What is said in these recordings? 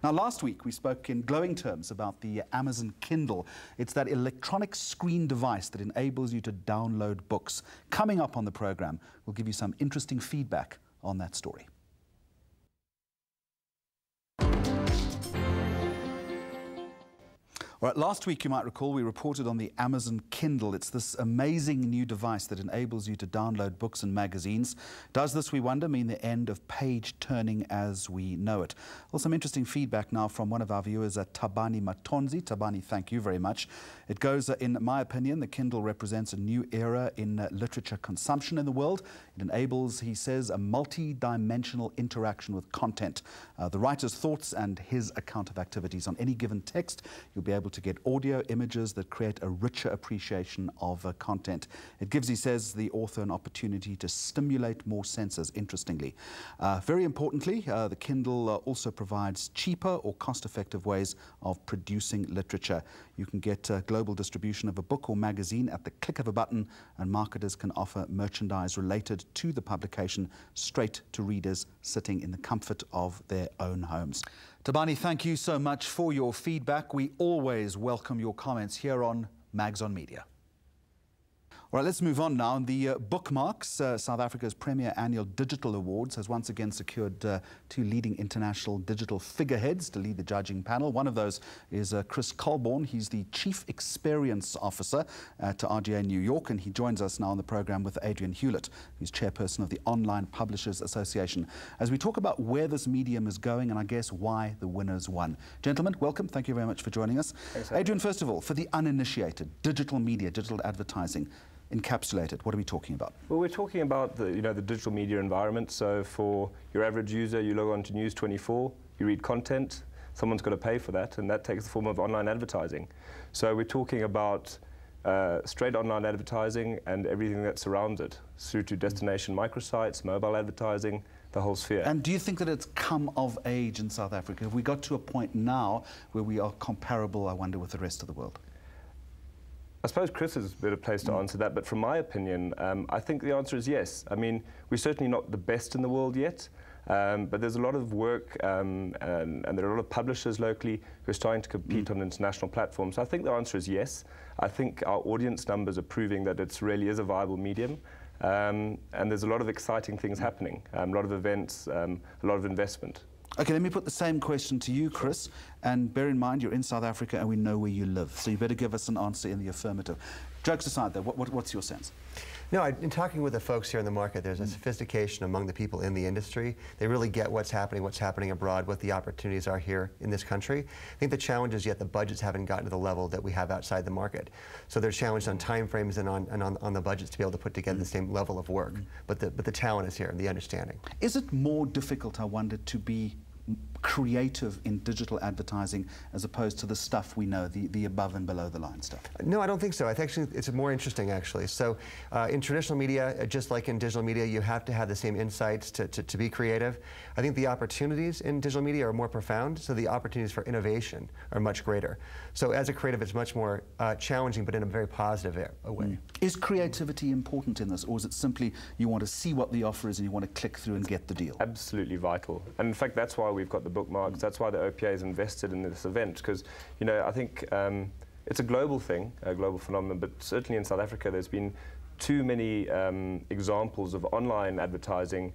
Now, last week we spoke in glowing terms about the Amazon Kindle. It's that electronic screen device that enables you to download books. Coming up on the program, we'll give you some interesting feedback on that story. All right, last week, you might recall, we reported on the Amazon Kindle. It's this amazing new device that enables you to download books and magazines. Does this, we wonder, mean the end of page turning as we know it? Well, some interesting feedback now from one of our viewers, Tabani Matonzi. Tabani, thank you very much. It goes, in my opinion, the Kindle represents a new era in literature consumption in the world. It enables, he says, a multi-dimensional interaction with content. The writer's thoughts and his account of activities on any given text. You'll be able to get audio images that create a richer appreciation of content. It gives, he says, the author an opportunity to stimulate more senses, interestingly. Very importantly, the Kindle also provides cheaper or cost-effective ways of producing literature. You can get global distribution of a book or magazine at the click of a button, and marketers can offer merchandise related to the publication straight to readers sitting in the comfort of their own homes. Tabani, thank you so much for your feedback. We always welcome your comments here on Mags on Media. All right, let's move on now. The Bookmarks, South Africa's premier annual digital awards, has once again secured two leading international digital figureheads to lead the judging panel. One of those is Chris Colburn. He's the Chief Experience Officer to RGA New York, and he joins us now on the program with Adrian Hewlett, who's chairperson of the Online Publishers Association, as we talk about where this medium is going and I guess why the winners won. Gentlemen, welcome. Thank you very much for joining us. Thanks, Adrian, first of all, for the uninitiated, digital media, digital advertising, encapsulated, what are we talking about? Well, we're talking about the digital media environment. So for your average user, you log on to News 24, you read content, someone's got to pay for that, and that takes the form of online advertising. So we're talking about straight online advertising and everything that surrounds it, through to destination microsites, mobile advertising, the whole sphere. And do you think that it's come of age in South Africa? Have we got to a point now where we are comparable, I wonder, with the rest of the world? I suppose Chris is a better place to answer that, but from my opinion, I think the answer is yes. I mean, we're certainly not the best in the world yet, but there's a lot of work and there are a lot of publishers locally who are starting to compete on international platforms. So I think the answer is yes. I think our audience numbers are proving that it really is a viable medium, and there's a lot of exciting things happening, a lot of events, a lot of investment. Okay, let me put the same question to you, Chris, and bear in mind you're in South Africa and we know where you live, so you better give us an answer in the affirmative. Jokes aside, though, what's your sense? No, in talking with the folks here in the market, there's a sophistication among the people in the industry. They really get what's happening abroad, what the opportunities are here in this country. I think the challenge is yet the budgets haven't gotten to the level that we have outside the market. So they're challenged on timeframes and on the budgets to be able to put together the same level of work. But the talent is here and the understanding. Is it more difficult, I wonder, to be creative in digital advertising as opposed to the stuff we know, the above and below the line stuff? No, I don't think so. I think actually it's more interesting, actually. So in traditional media, just like in digital media, you have to have the same insights to be creative. I think the opportunities in digital media are more profound, so the opportunities for innovation are much greater. So as a creative, it's much more challenging, but in a very positive way. Is creativity important in this, or is it simply you want to see what the offer is and you want to click through and get the deal? Absolutely vital. And in fact, that's why we've got the Bookmarks. That's why the OPA is invested in this event, because I think it's a global thing, a global phenomenon, but certainly in South Africa there's been too many examples of online advertising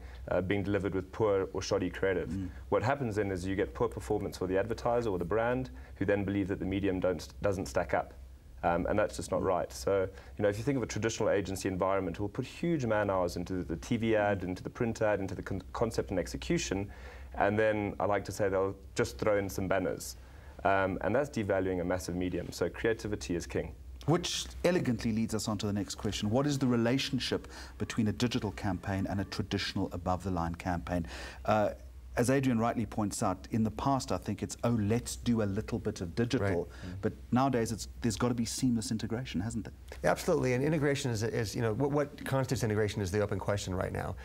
being delivered with poor or shoddy creative. What happens then is you get poor performance for the advertiser or the brand, who then believe that the medium doesn't stack up. And that's just not right. So, if you think of a traditional agency environment, we'll put huge man hours into the TV ad, into the print ad, into the concept and execution, and then I like to say they'll just throw in some banners. And that's devaluing a massive medium. So creativity is king. Which elegantly leads us on to the next question. What is the relationship between a digital campaign and a traditional above-the-line campaign? As Adrian rightly points out, in the past I think it's, oh, let's do a little bit of digital, but nowadays there's got to be seamless integration, hasn't there? Absolutely, and integration is what constitutes integration is the open question right now.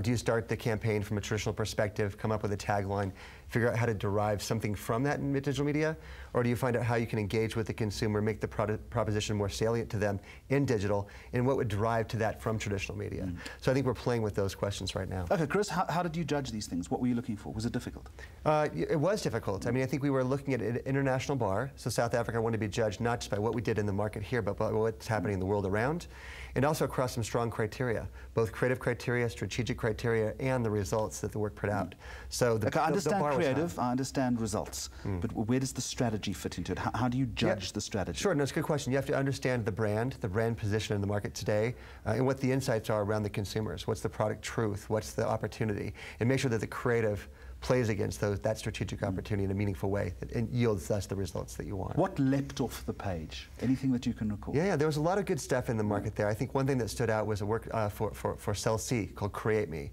Do you start the campaign from a traditional perspective, come up with a tagline, figure out how to derive something from that in digital media? Or do you find out how you can engage with the consumer, make the proposition more salient to them in digital, and what would drive to that from traditional media? So I think we're playing with those questions right now. Okay, Chris, how did you judge these things? What were you looking for? Was it difficult? It was difficult. I mean, I think we were looking at an international bar. So South Africa wanted to be judged not just by what we did in the market here, but by what's happening in the world around, and also across some strong criteria, both creative criteria, strategic criteria, and the results that the work put out. So I understand creative, I understand results, but where does the strategy fit into it? How do you judge the strategy? Sure, no, it's a good question. You have to understand the brand position in the market today, and what the insights are around the consumers. What's the product truth? What's the opportunity? And make sure that the creative plays against that strategic opportunity in a meaningful way and yields thus the results that you want. What leapt off the page? Anything that you can recall? Yeah, there was a lot of good stuff in the market there. I think one thing that stood out was a work for Cell C called Create Me,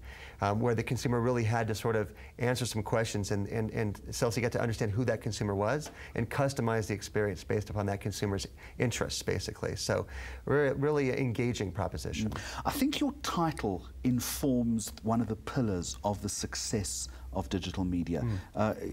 where the consumer really had to sort of answer some questions, and Cell C got to understand who that consumer was and customize the experience based upon that consumer's interests, basically. So really engaging proposition. I think your title informs one of the pillars of the success of digital media.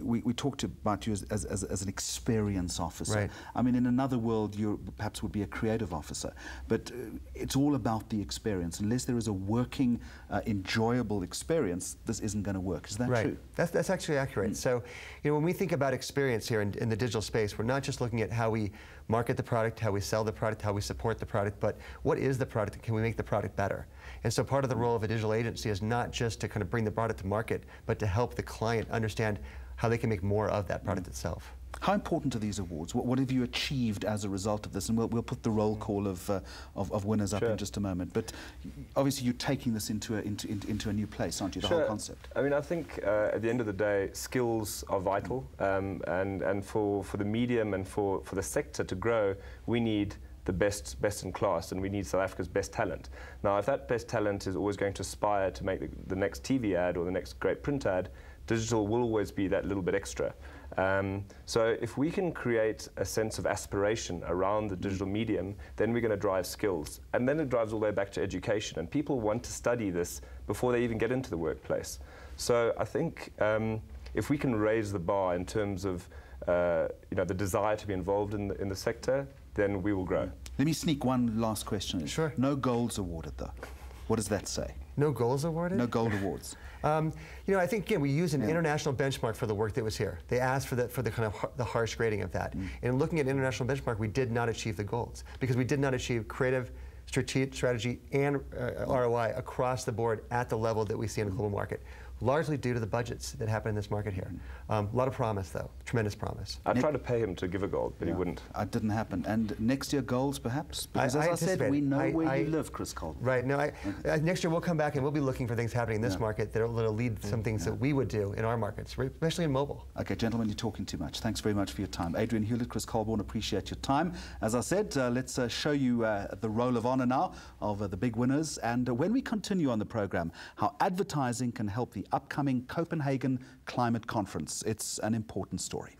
We talked about you as an experience officer. Right. I mean, in another world, you perhaps would be a creative officer, but it's all about the experience. Unless there is a working, enjoyable experience, this isn't going to work. Is that true? That's actually accurate. So, you know, when we think about experience here in the digital space, we're not just looking at how we market the product, how we sell the product, how we support the product, but what is the product and can we make the product better? And so part of the role of a digital agency is not just to kind of bring the product to market, but to help the client understand how they can make more of that product itself. How important are these awards? What have you achieved as a result of this? And we'll put the roll call of winners up in just a moment. But obviously you're taking this into a new place, aren't you, the whole concept? I mean, I think at the end of the day, skills are vital. And for the medium and for the sector to grow, we need the best in class, and we need South Africa's best talent. Now, if that best talent is always going to aspire to make the next TV ad or the next great print ad, digital will always be that little bit extra. So if we can create a sense of aspiration around the digital medium, then we're going to drive skills. And then it drives all the way back to education. And people want to study this before they even get into the workplace. So I think if we can raise the bar in terms of you know, the desire to be involved in the sector, then we will grow. Let me sneak one last question in. Sure. No golds awarded, though. What does that say? No goals awarded? No gold awards. You know, I think, again, we use an international benchmark for the work that was here. They asked for the kind of the harsh grading of that. And looking at international benchmark, we did not achieve the goals because we did not achieve creative, strategy, and ROI across the board at the level that we see in the global market, largely due to the budgets that happen in this market here. A lot of promise, though, tremendous promise. I tried to pay him to give a gold, but he wouldn't. It didn't happen. And next year, golds, perhaps? Because as I said, we know where you live, Chris Colburn. Right. No, next year we'll come back and we'll be looking for things happening in this market that will lead some things that we would do in our markets, especially in mobile. Okay, gentlemen, you're talking too much. Thanks very much for your time. Adrian Hewlett, Chris Colburn, appreciate your time. As I said, let's show you the roll of honor now of the big winners. And when we continue on the program, how advertising can help the upcoming Copenhagen Climate Conference. It's an important story.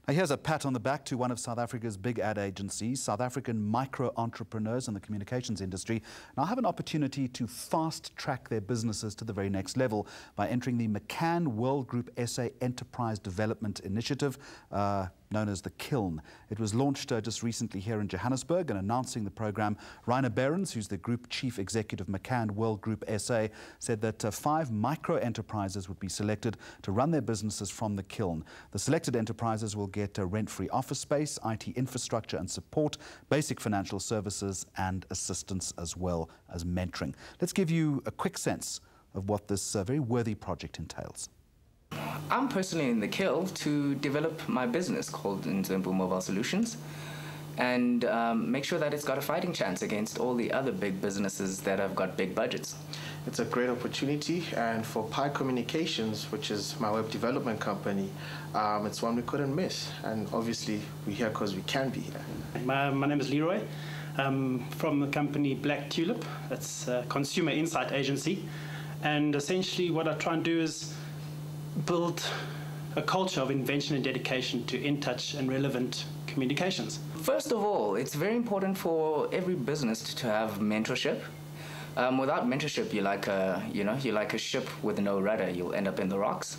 Now here's a pat on the back to one of South Africa's big ad agencies. South African micro-entrepreneurs in the communications industry now have an opportunity to fast-track their businesses to the very next level by entering the McCann World Group SA Enterprise Development Initiative, known as the Kiln. It was launched just recently here in Johannesburg, and announcing the program, Rainer Behrens, who's the Group Chief Executive of McCann World Group SA, said that 5 micro-enterprises would be selected to run their businesses from the Kiln. The selected enterprises will get rent-free office space, IT infrastructure and support, basic financial services and assistance, as well as mentoring. Let's give you a quick sense of what this very worthy project entails. I'm personally in the Kiln to develop my business called Nzimbu Mobile Solutions and make sure that it's got a fighting chance against all the other big businesses that have got big budgets. It's a great opportunity, and for Pi Communications, which is my web development company, it's one we couldn't miss. And obviously, we're here because we can be here. My name is Leroy. I'm from the company Black Tulip. That's a consumer insight agency. And essentially what I try and do is build a culture of invention and dedication to in-touch and relevant communications? First of all, it's very important for every business to have mentorship. Without mentorship, you're like a ship with no rudder. You'll end up in the rocks.